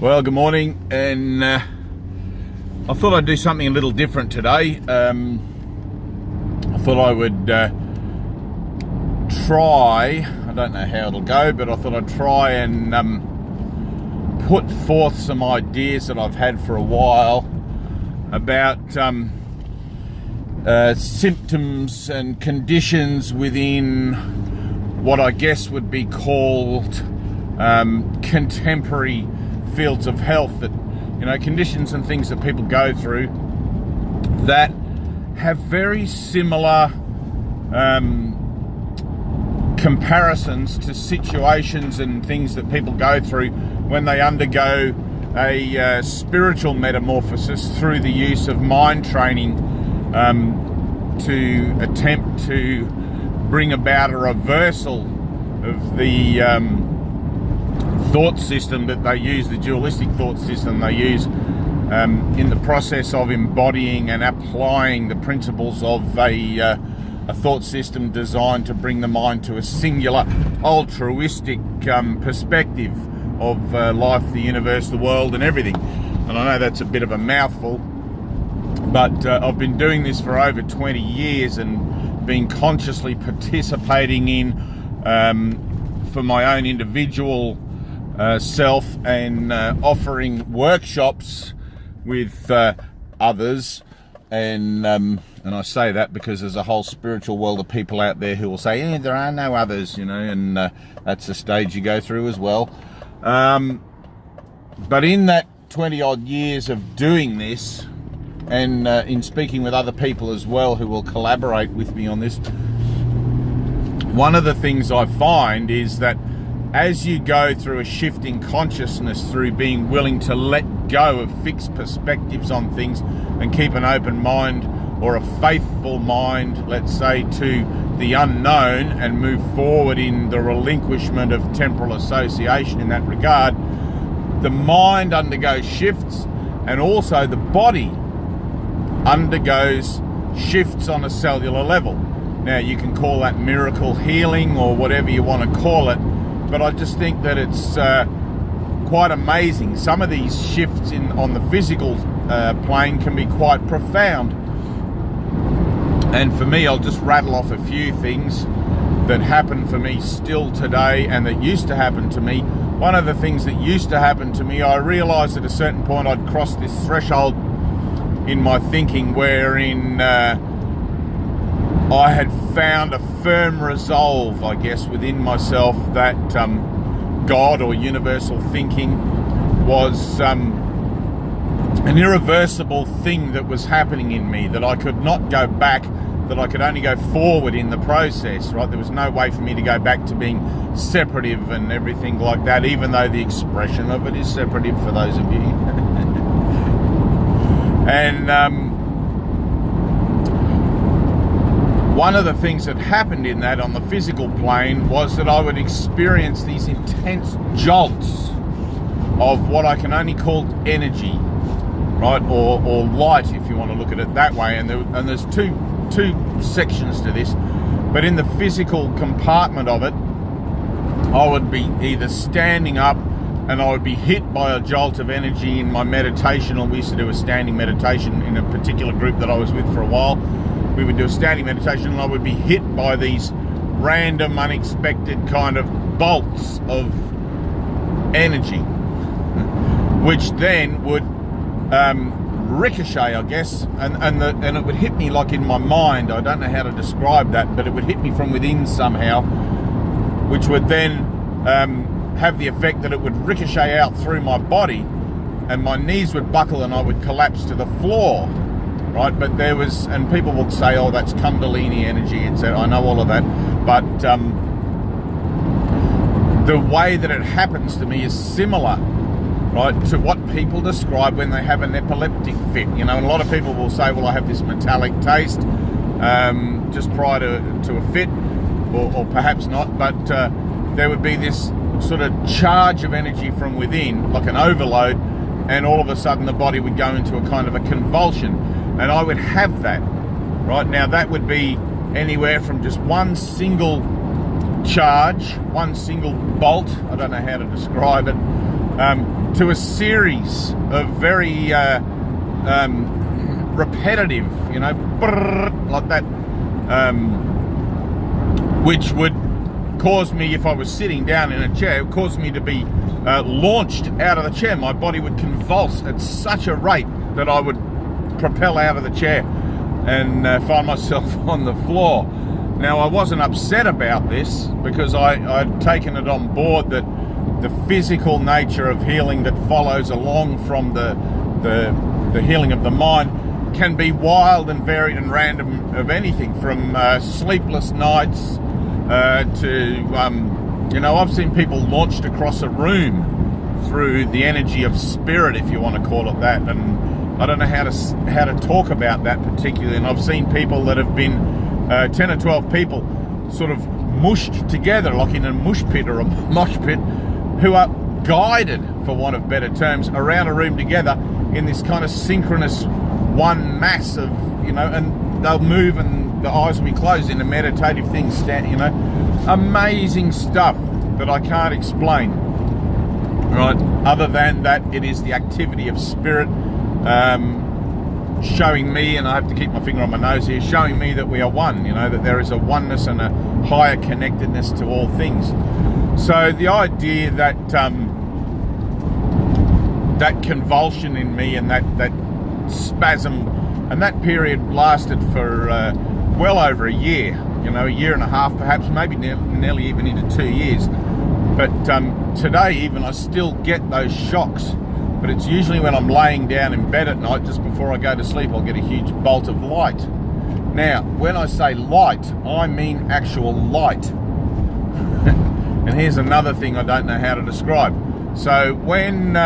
Well, good morning, and I thought I'd do something a little different today. I thought I would try, I don't know how it'll go, but I thought I'd try and put forth some ideas that I've had for a while about symptoms and conditions within what I guess would be called contemporary fields of health, that, you know, conditions and things that people go through that have very similar comparisons to situations and things that people go through when they undergo a spiritual metamorphosis through the use of mind training to attempt to bring about a reversal of the thought system that they use, the dualistic thought system they use in the process of embodying and applying the principles of a thought system designed to bring the mind to a singular altruistic perspective of life, the universe, the world and everything. And I know that's a bit of a mouthful, but I've been doing this for over 20 years and been consciously participating in for my own individual self and offering workshops with others, and I say that because there's a whole spiritual world of people out there who will say, there are no others, you know, and that's a stage you go through as well. But in that 20 odd years of doing this, and in speaking with other people as well who will collaborate with me on this, one of the things I find is that as you go through a shift in consciousness, through being willing to let go of fixed perspectives on things and keep an open mind, or a faithful mind, let's say, to the unknown, and move forward in the relinquishment of temporal association in that regard, the mind undergoes shifts, and also the body undergoes shifts on a cellular level. Now, you can call that miracle healing or whatever you want to call it, but I just think that it's quite amazing. Some of these shifts on the physical plane can be quite profound. And for me, I'll just rattle off a few things that happen for me still today and that used to happen to me. One of the things that used to happen to me, I realised at a certain point I'd crossed this threshold in my thinking wherein I had found a firm resolve, I guess, within myself that God or universal thinking was an irreversible thing that was happening in me, that I could not go back, that I could only go forward in the process, right? There was no way for me to go back to being separative and everything like that, even though the expression of it is separative for those of you. And one of the things that happened in that on the physical plane was that I would experience these intense jolts of what I can only call energy, right, or light, if you want to look at it that way. And there's two sections to this, but in the physical compartment of it, I would be either standing up and I would be hit by a jolt of energy in my meditation, or we used to do a standing meditation in a particular group that I was with for a while. We would do a standing meditation and I would be hit by these random, unexpected kind of bolts of energy, which then would ricochet, I guess, and it would hit me like in my mind. I don't know how to describe that, but it would hit me from within somehow, which would then have the effect that it would ricochet out through my body, and my knees would buckle and I would collapse to the floor. Right, but there was, and people will say, oh, that's Kundalini energy, etc. I know all of that, but the way that it happens to me is similar, right, to what people describe when they have an epileptic fit. You know, and a lot of people will say, well, I have this metallic taste just prior to a fit, or perhaps not, but there would be this sort of charge of energy from within, like an overload, and all of a sudden the body would go into a kind of a convulsion. And I would have that, right? Now that would be anywhere from just one single charge, one single bolt, I don't know how to describe it, to a series of very repetitive, like that, which would cause me, if I was sitting down in a chair, it would cause me to be launched out of the chair. My body would convulse at such a rate that I would propel out of the chair and find myself on the floor. Now, I wasn't upset about this because I'd taken it on board that the physical nature of healing that follows along from the healing of the mind can be wild and varied and random, of anything from sleepless nights to, I've seen people launched across a room through the energy of spirit, if you want to call it that, and I don't know how to talk about that particularly. And I've seen people that have been 10 or 12 people sort of mushed together, like in a mush pit or a mosh pit, who are guided, for want of better terms, around a room together in this kind of synchronous one mass of, and they'll move and the eyes will be closed in a meditative thing, amazing stuff that I can't explain, right? Other than that, it is the activity of spirit showing me, and I have to keep my finger on my nose here, showing me that we are one, that there is a oneness and a higher connectedness to all things. So the idea that that convulsion in me and that spasm, and that period lasted for well over a year, a year and a half perhaps, maybe nearly even into 2 years. But today even I still get those shocks, but it's usually when I'm laying down in bed at night just before I go to sleep. I'll get a huge bolt of light. Now, when I say light, I mean actual light. And here's another thing I don't know how to describe. So when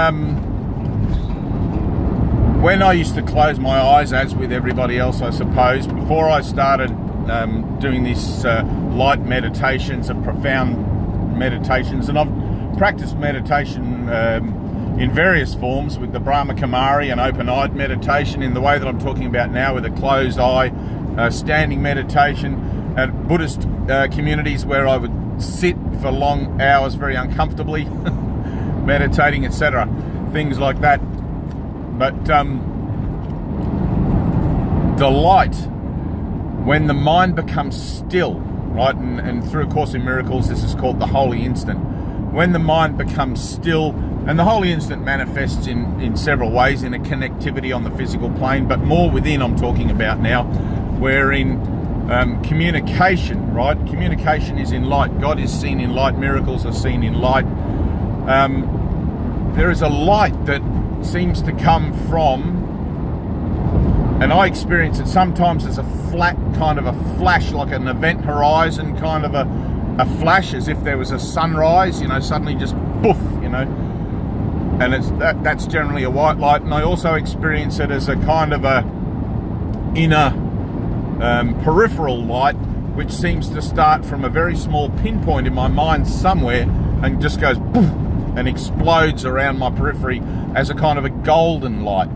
I used to close my eyes, as with everybody else I suppose, before I started doing these light meditations and profound meditations, and I've practiced meditation in various forms with the Brahma Kumari and open-eyed meditation in the way that I'm talking about now, with a closed eye, standing meditation at Buddhist communities where I would sit for long hours very uncomfortably, meditating, etc., things like that. But the light, when the mind becomes still, right, and through A Course in Miracles this is called the holy instant. When the mind becomes still, and the holy instant manifests in several ways, in a connectivity on the physical plane, but more within I'm talking about now, wherein communication, right? Communication is in light. God is seen in light. Miracles are seen in light. There is a light that seems to come from, and I experience it sometimes as a flat kind of a flash, like an event horizon kind of a flash, as if there was a sunrise, suddenly just poof, and that's generally a white light. And I also experience it as a kind of a inner peripheral light, which seems to start from a very small pinpoint in my mind somewhere and just goes poof and explodes around my periphery as a kind of a golden light.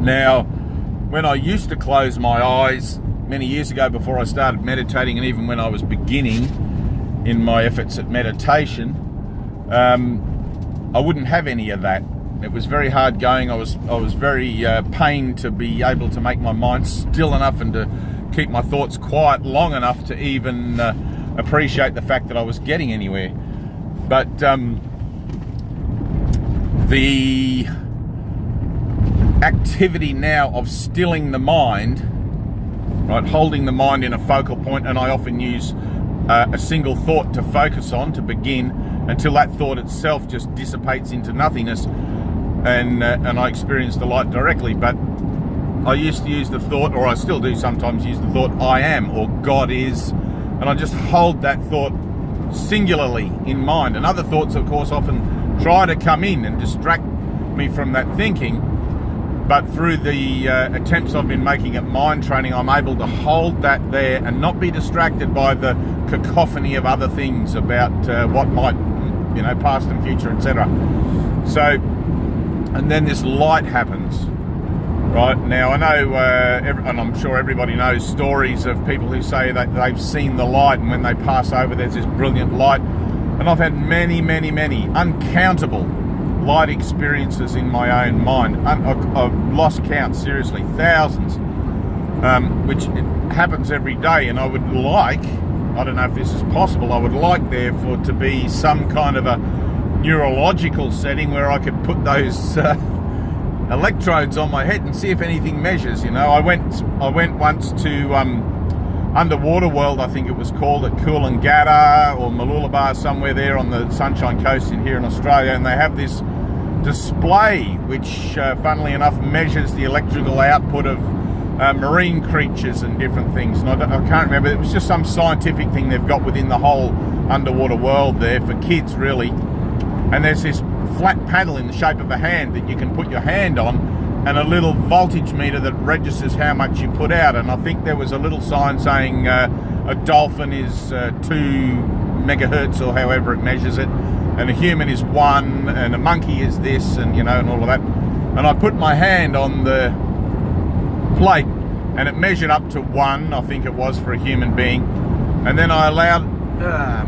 Now, when I used to close my eyes many years ago, before I started meditating, and even when I was beginning in my efforts at meditation, I wouldn't have any of that. It was very hard going. I was very pained to be able to make my mind still enough and to keep my thoughts quiet long enough to even appreciate the fact that I was getting anywhere. But the activity now of stilling the mind, right, holding the mind in a focal point, and I often use a single thought to focus on to begin, until that thought itself just dissipates into nothingness, and I experience the light directly. But I used to use the thought, or I still do sometimes use the thought, I am, or God is, and I just hold that thought singularly in mind. And other thoughts, of course, often try to come in and distract me from that thinking, but through the attempts I've been making at mind training, I'm able to hold that there and not be distracted by the cacophony of other things about what might, past and future, etc. So, and then this light happens. Right, now I know, and I'm sure everybody knows stories of people who say that they've seen the light, and when they pass over there's this brilliant light. And I've had many, uncountable light experiences in my own mind. I've lost count, seriously, thousands, which happens every day. And I would like, I don't know if this is possible, I would like therefore to be some kind of a neurological setting where I could put those electrodes on my head and see if anything measures. You know, I went once to Underwater World, I think it was called, at Coolangatta or Mooloolaba, somewhere there on the Sunshine Coast here in Australia, and they have this display which, funnily enough, measures the electrical output of marine creatures and different things. And I can't remember, it was just some scientific thing they've got within the whole underwater world there for kids, really. And there's this flat panel in the shape of a hand that you can put your hand on, and a little voltage meter that registers how much you put out. And I think there was a little sign saying a dolphin is 2 megahertz or however it measures it, and a human is 1, and a monkey is this, and you know, and all of that. And I put my hand on the plate and it measured up to 1, I think it was, for a human being. And then I allowed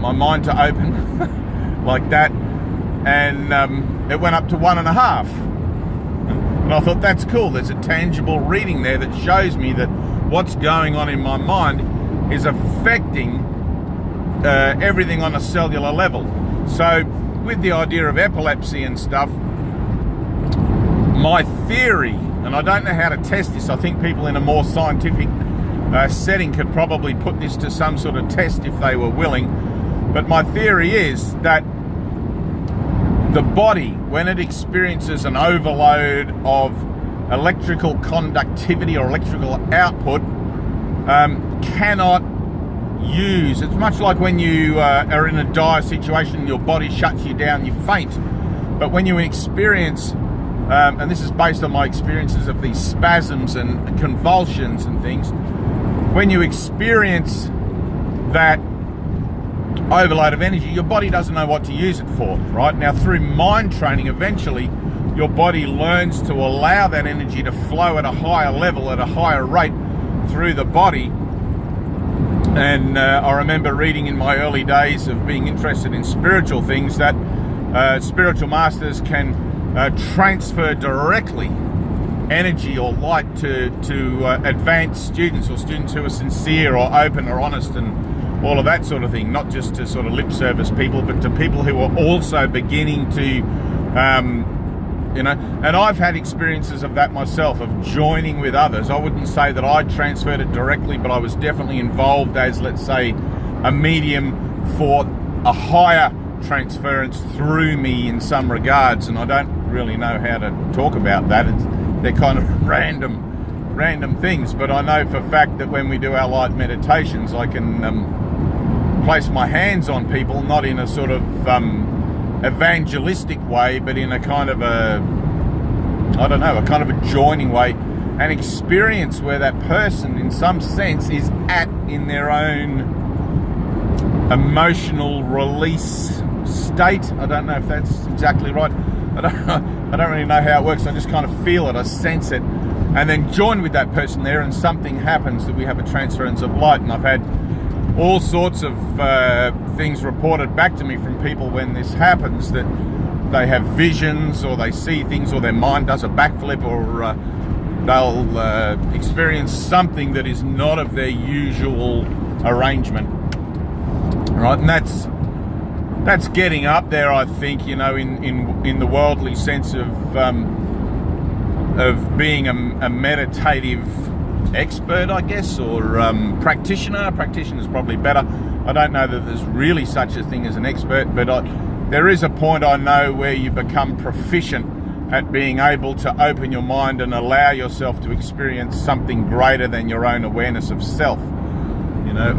my mind to open like that, and it went up to 1.5. And I thought, that's cool. There's a tangible reading there that shows me that what's going on in my mind is affecting everything on a cellular level. So with the idea of epilepsy and stuff, my theory, and I don't know how to test this, I think people in a more scientific setting could probably put this to some sort of test if they were willing, but my theory is that the body, when it experiences an overload of electrical conductivity or electrical output, cannot use. It's much like when you are in a dire situation, your body shuts you down, you faint. But when you experience, and this is based on my experiences of these spasms and convulsions and things, when you experience that overload of energy, your body doesn't know what to use it for, right? Now, through mind training, eventually your body learns to allow that energy to flow at a higher level, at a higher rate through the body. And I remember reading in my early days of being interested in spiritual things that spiritual masters can transfer directly energy or light to advanced students, or students who are sincere or open or honest and all of that sort of thing, not just to sort of lip service people, but to people who are also beginning to, you know, and I've had experiences of that myself, of joining with others. I wouldn't say that I transferred it directly, but I was definitely involved as, let's say, a medium for a higher transference through me in some regards, and I don't really know how to talk about that. They're kind of random things, but I know for a fact that when we do our light meditations, I can place my hands on people, not in a sort of evangelistic way, but in a kind of a, I don't know, a kind of a joining way, and experience where that person in some sense is at in their own emotional release state. I don't know if that's exactly right. I don't really know how it works. I just kind of feel it, I sense it, and then join with that person there, and something happens that we have a transference of light. And I've had all sorts of things reported back to me from people when this happens, that they have visions, or they see things, or their mind does a backflip, or they'll experience something that is not of their usual arrangement, right? And that's getting up there, I think, you know, in the worldly sense of being a meditative expert, I guess, or practitioner. Practitioner is probably better. I don't know that there's really such a thing as an expert, but there is a point I know where you become proficient at being able to open your mind and allow yourself to experience something greater than your own awareness of self. You know,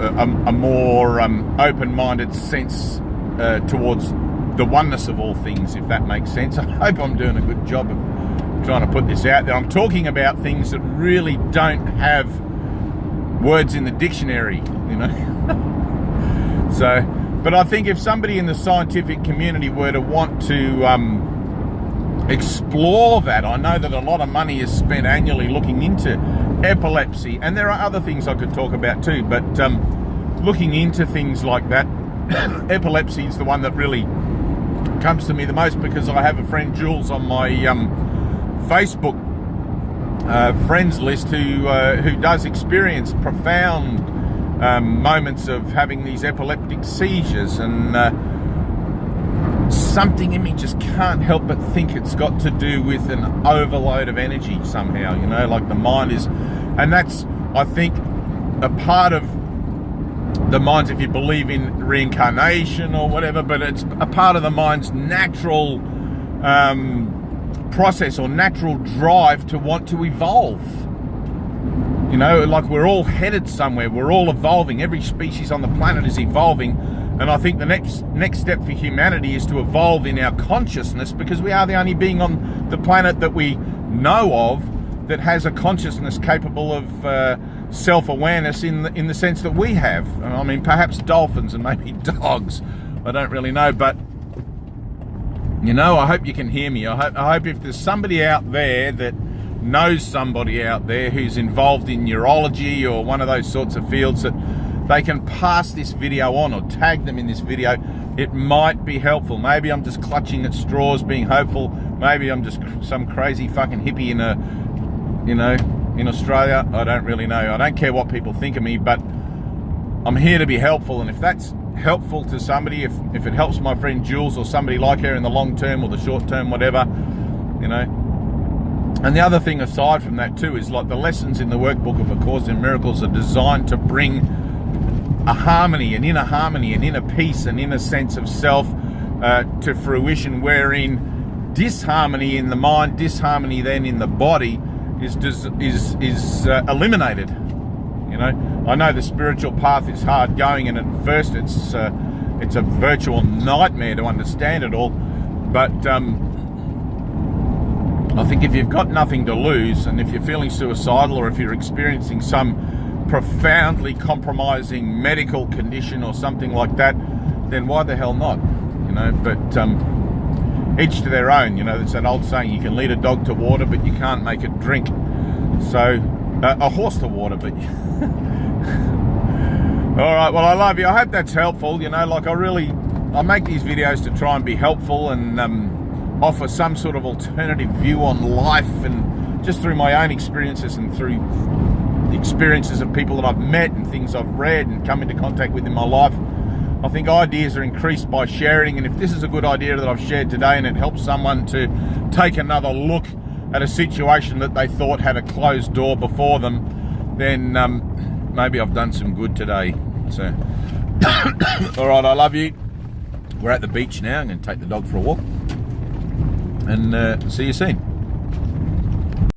a more open-minded sense towards the oneness of all things, if that makes sense. I hope I'm doing a good job of trying to put this out there. I'm talking about things that really don't have words in the dictionary, you know. So, but I think if somebody in the scientific community were to want to explore that, I know that a lot of money is spent annually looking into epilepsy, and there are other things I could talk about too, but looking into things like that, epilepsy is the one that really comes to me the most because I have a friend, Jules, on my Facebook friends list who does experience profound moments of having these epileptic seizures, and something in me just can't help but think it's got to do with an overload of energy somehow, you know, like the mind is, and that's, I think, a part of the mind's, if you believe in reincarnation or whatever, but it's a part of the mind's natural process or natural drive to want to evolve. You know, like we're all headed somewhere, we're all evolving, every species on the planet is evolving, and I think the next step for humanity is to evolve in our consciousness, because we are the only being on the planet that we know of that has a consciousness capable of self-awareness in the sense that we have. I mean, perhaps dolphins and maybe dogs, I don't really know, but you know, I hope you can hear me. I hope if there's somebody out there that knows somebody out there who's involved in neurology or one of those sorts of fields, that they can pass this video on or tag them in this video. It might be helpful. Maybe I'm just clutching at straws being hopeful. Maybe I'm just some crazy fucking hippie in a, you know, in Australia. I don't really know. I don't care what people think of me, but I'm here to be helpful, and if that's helpful to somebody, if it helps my friend Jules or somebody like her in the long term or the short term, whatever, you know. And the other thing aside from that too is, like, the lessons in the workbook of A Course in Miracles are designed to bring a harmony, an inner peace, an inner sense of self to fruition, wherein disharmony in the mind, disharmony then in the body is eliminated. You know, I know the spiritual path is hard going, and at first it's a virtual nightmare to understand it all, but I think if you've got nothing to lose, and if you're feeling suicidal, or if you're experiencing some profoundly compromising medical condition or something like that, then why the hell not? You know, but each to their own. You know, it's that old saying, you can lead a dog to water, but you can't make it drink. So, a horse to water, but... Alright, well, I love you. I hope that's helpful. You know, like, I make these videos to try and be helpful and offer some sort of alternative view on life, and just through my own experiences and through the experiences of people that I've met and things I've read and come into contact with in my life. I think ideas are increased by sharing, and if this is a good idea that I've shared today and it helps someone to take another look at a situation that they thought had a closed door before them, then maybe I've done some good today. So, all right, I love you. We're at the beach now. I'm going to take the dog for a walk, and see you soon.